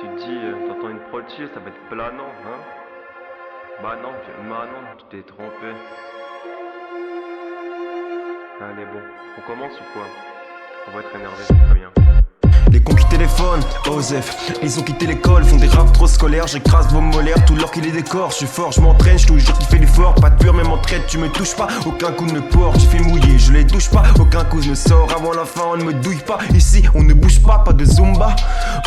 Tu te dis, t'entends une prod chill, ça va être planant, hein? Bah non, tu t'es trompé. Allez, bon, on commence ou quoi? On va être énervé, c'est très bien. Les cons qui téléphonent, Osef, ils ont quitté l'école, font des raps trop scolaires, j'écrase vos molaires, tout l'or qui les décore, je suis fort, je m'entraîne, je toujours qui fait l'effort, pas de peur, même en traite, tu me touches pas, aucun coup ne porte, j'ai fait mouiller, je les touche pas, aucun coup ne sort, avant la fin on ne me douille pas, ici on ne bouge pas de zumba,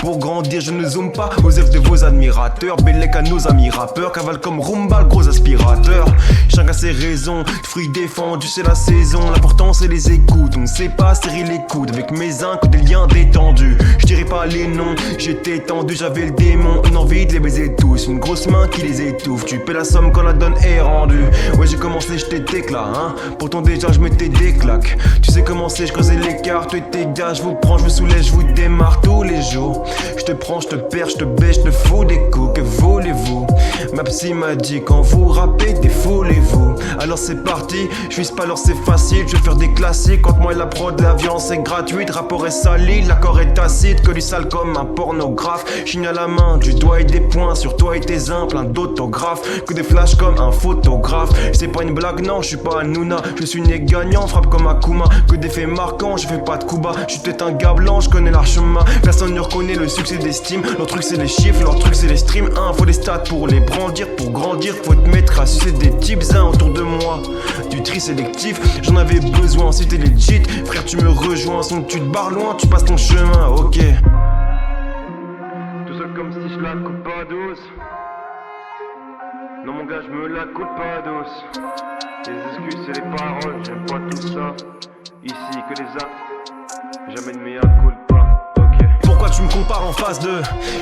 pour grandir je ne zoome pas, Osef de vos admirateurs, Bellec à nos amis rappeurs, cavale comme Rumba, le gros aspirateur, chacun ses raisons, fruits défendus c'est la saison, l'important c'est les écoutes, on sait pas serrer les coudes, avec mes uns que des liens détendus. Je dirais pas les noms, j'étais tendu, j'avais le démon, une envie de les baiser tous, une grosse main qui les étouffe, tu paies la somme quand la donne est rendue. Ouais j'ai commencé, j'étais déclat, hein, pourtant déjà je mettais des claques. Tu sais comment c'est, je creusais l'écart, toi et tes gars, je vous prends, je me soulève, je vous démarre tous les jours. Je te prends, je te perds, je te baisse, je te fous des coups, que voulez-vous? Ma psy m'a dit quand vous rappez, défoulez-vous. Alors c'est parti, je vise pas alors c'est facile, je vais faire des classiques, quand moi et la prod, la violence est gratuite, rapport est sali, l'accord est tacite, que du sale comme un pornographe. Chine à la main, du doigt et des points sur toi et tes uns, plein d'autographes, que des flashs comme un photographe. C'est pas une blague, non, je suis pas Hanouna, je suis né gagnant, frappe comme Akuma, que des faits marquants, je fais pas de coups bas, je suis peut-être un gars blanc, je connais l'archemin, personne ne reconnaît le succès d'estime, leur truc c'est les chiffres, leur truc c'est les streams, faut des stats pour les brandir, pour grandir, faut te mettre à sucer des types, autour de moi, du tri sélectif, j'en avais besoin, si t'es legit, frère tu me rejoins, son tu te barres loin, tu passes ton chemin, ok. Tout seul comme si je la coupe pas douce. Non mon gars, je me la coupe pas douce. Les excuses c'est les paroles, j'aime pas tout ça. Ici que des actes, jamais de mea culpa, ok. Pourquoi tu me compares en phase 2?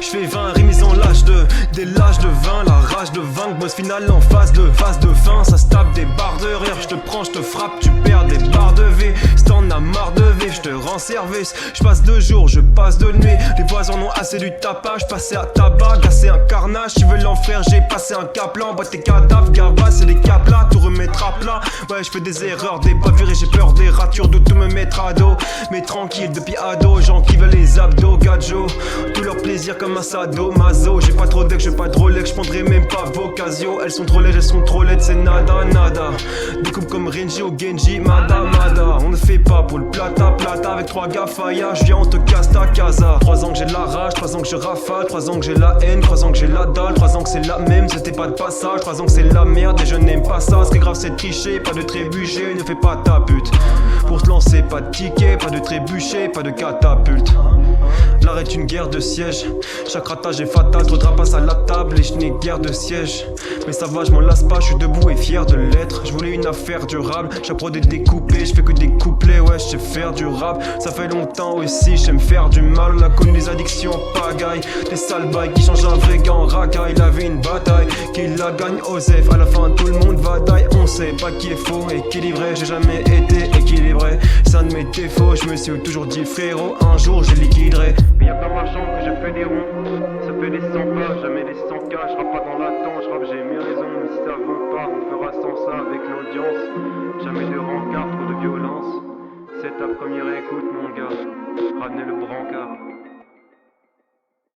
Je fais 20 rimes en l'âge 2. Dès l'âge de 20, la rage de vaincre, boss final en phase 2. Phase de fin, ça se tape des barres de rire. Je te prends, je te frappe, tu perds des barres de V. Si t'en as marre de V, je te rends service. Je passe de jour, je passe de nuit. Les voisins ont assez du tapage. Passé à tabac, cassé un carnage. Tu veux l'enfer, j'ai passé un cap là. Boîte tes cadavres, gaba, c'est les caps là. Tout remettre à plat. Ouais, je fais des erreurs, des bavures et j'ai peur des ratures. De tout me mettre à dos. Mais tranquille, depuis ado, gens qui veulent les abdos. Gadjo, tout leur plaisir comme un sado, mazo. J'ai pas trop deck, j'ai pas de Rolex, j'prendrai même pas vos Casio. Elles sont trop laides, elles sont trop laides, c'est nada, nada. Découpe comme Renji ou Genji, mada, mada. On ne fait pas pour le plata, plata. Avec 3 gars, faya, j'viens, on te casse ta casa. 3 ans que j'ai de la rage, 3 ans que je rafale, 3 ans que j'ai la haine, 3 ans que j'ai la dalle, 3 ans que c'est la même, c'était pas de passage, 3 ans que c'est la merde et je n'aime pas ça. Ce qui est grave, c'est de tricher, pas de trébucher, ne fais pas ta pute. Pour te lancer, pas de ticket, pas de trébucher, pas de catapulte. L'art est une guerre de siège, chaque ratage est fatal, trop de rapaces à la table et je n'ai guère de siège. Mais ça va, je m'en lasse pas, je suis debout et fier de l'être. Je voulais une affaire durable, j'apprends des découpés, je fais que des couplets, ouais, je sais faire du rap. Ça fait longtemps aussi, j'aime faire du mal, on a connu des addictions pagaille, des sales bails qui changent un vrai gars en racaille. Il avait une bataille, qui la gagne Osef, à la fin tout le monde va die. On sait pas qui est faux, équilibré, j'ai jamais été équilibré. C'est un de mes défauts, je me suis toujours dit frérot, un jour je liquiderai. Mais y'a pas ma chambre que je fais des ronds. Ça fait des 100 pas, jamais des 100 cas. Je rappe pas dans l'attente, je rappe j'ai mes raisons. Mais si ça vaut pas, on fera sans ça avec l'audience. Jamais de rencard, trop de violence. C'est ta première écoute mon gars. Ramenez le brancard.